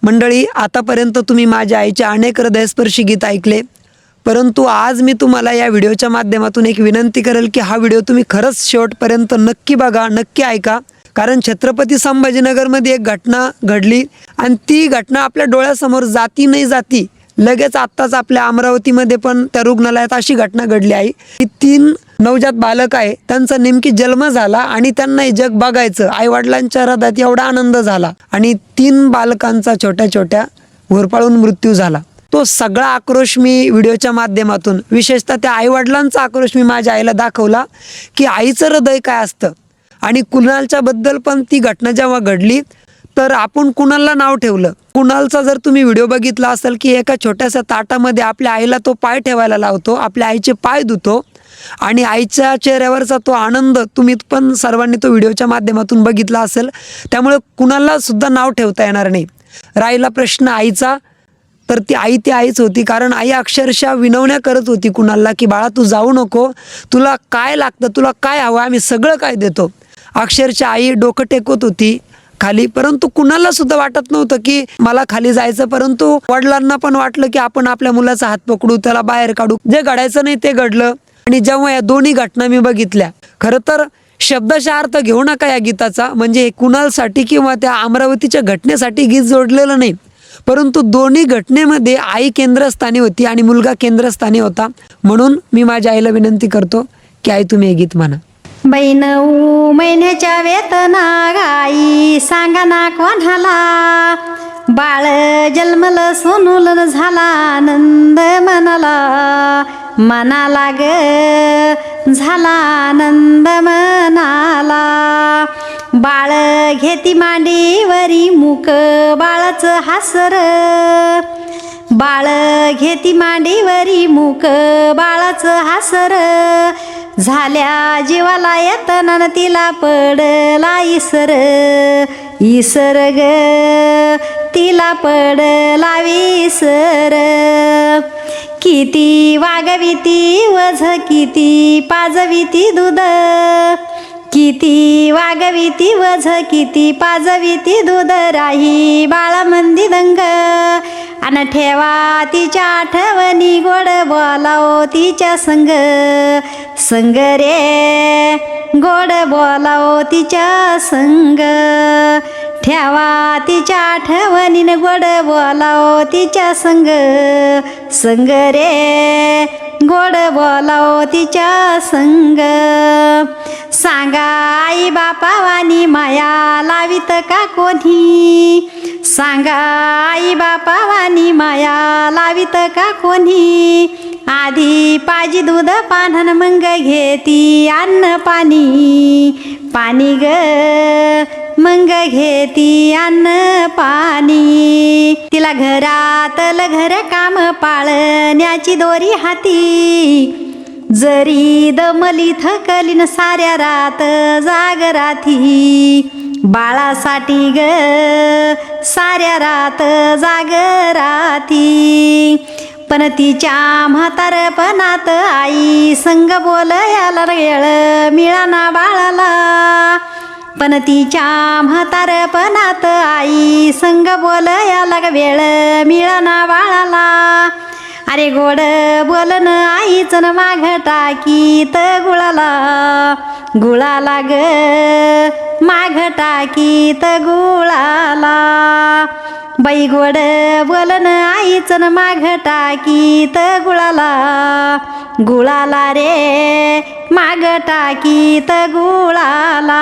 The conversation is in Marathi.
मंडळी, आतापर्यंत तुम्ही माझ्या आईचे अनेक हृदयस्पर्शी गीत ऐकले, परंतु आज मी तुम्हाला या व्हिडिओच्या माध्यमातून एक विनंती करेल की हा व्हिडिओ तुम्ही खरंच शेवटपर्यंत नक्की बघा, नक्की ऐका. कारण छत्रपती संभाजीनगरमध्ये एक घटना घडली आणि ती घटना आपल्या डोळ्यासमोर जाती नाही जाती लगेच आत्ताच आपल्या अमरावतीमध्ये पण त्या रुग्णालयात अशी घटना घडली आहे की 3 नवजात बालक आहे, त्यांचा नेमकी जन्म झाला आणि त्यांना हे जग बघायचं. आईवडिलांच्या हृदयात एवढा आनंद झाला आणि 3 बालकांचा छोट्या छोट्या होरपळून मृत्यू झाला. तो सगळा आक्रोश मी व्हिडिओच्या माध्यमातून, विशेषतः त्या आईवडिलांचा आक्रोश मी माझ्या आईला दाखवला की आईचं हृदय काय असतं. आणि कुणालच्या बद्दल पण ती घटना जेव्हा घडली तर आपण कुणालला नाव ठेवलं. कुणालचा जर तुम्ही व्हिडिओ बघितला असेल की एका छोट्याशा ताटामध्ये आपल्या आईला तो पाय ठेवायला लावतो, आपल्या आईचे पाय धुतो आणि आईच्या चेहऱ्यावरचा तो आनंद तुम्ही पण सर्वांनी तो व्हिडिओच्या माध्यमातून बघितला असेल. त्यामुळे कुणालला सुद्धा नाव ठेवता येणार नाही. राहिला प्रश्न आईचा, तर ती आईच होती. कारण आई अक्षरशः विनवण्या करत होती कुणालला की बाळा तू जाऊ नको, तुला काय लागतं, तुला काय हवं, आम्ही सगळं काय देतो. अक्षरशः आई डोकं टेकत होती खाली. परंतु कुणाला सुद्धा वाटत नव्हतं की मला खाली जायचं. परंतु वडिलांना पण वाटलं की आपण आपल्या मुलाचा हात पकडू, त्याला बाहेर काढू. जे घडायचं नाही ते घडलं. आणि जेव्हा या दोन्ही घटना मी बघितल्या, खरं तर शब्दशः अर्थ घेऊ नका या गीताचा, म्हणजे कुणालसाठी किंवा त्या अमरावतीच्या घटनेसाठी गीत जोडलेलं नाही, परंतु दोन्ही घटनेमध्ये आई केंद्रस्थानी होती आणि मुलगा केंद्रस्थानी होता. म्हणून मी माझ्या आईला विनंती करतो की आई तुम्ही हे गीत म्हणा. बाई 9 महिन्याच्या वेतना गाई सांगा ना कोणाला, बाळ जन्मलं सोनूल झाला आनंद मनाला ग झाला आनंद मनाला. बाळ घेती मांडीवरी मुक बाळाचं हासर, बाळ घेती मांडीवरी मुक बाळाचं हासर. झाल्या जीवाला येतना तिला पडला इसर, इसर ग तिला पडला विसर. किती वागविती वझ किती पाजविती दूध, किती वागविती वझ किती पाजविती दूध. राही बाळा मंदी दंग अन ठेवा तिच्या आठवणी, गोड बोलाव तिच्या संग संग रे, गोड बोलाव तिच्या संग. ठेवा तिच्या आठवणीन गोड बोलाव तिच्या संग संग रे, गोड बोलाव तिच्या संग. सांगा आई बापावानी माया लावित का कोणी, सांगा आई बापावानी माया लावित का कोणी. आधी पाजी दूध पानन मंग घेती अन्न पाणी, पाणी ग मंग घेती अन्न पाणी. तिला घरातलं घर काम पाळण्याची दोरी हाती, जरी दमली थकलीन साऱ्या रात जाग राती. बाळासाठी ग साऱ्या रात जाग राती. पण तिच्या म्हातारपणात आई संग बोलायला वेळ मिळाना बाळाला, पण तिच्या म्हातारपणात आई संग बोलायला वेळ मिळाना बाळाला. अरे गोड बोलन आईच न माग टाकीत गुळाला, गुळाला ग माग टाकीत गुळाला. बाई गोड बोलन आईच न माग टाकीत गुळाला, गुळाला रे माग टाकीत गुळाला.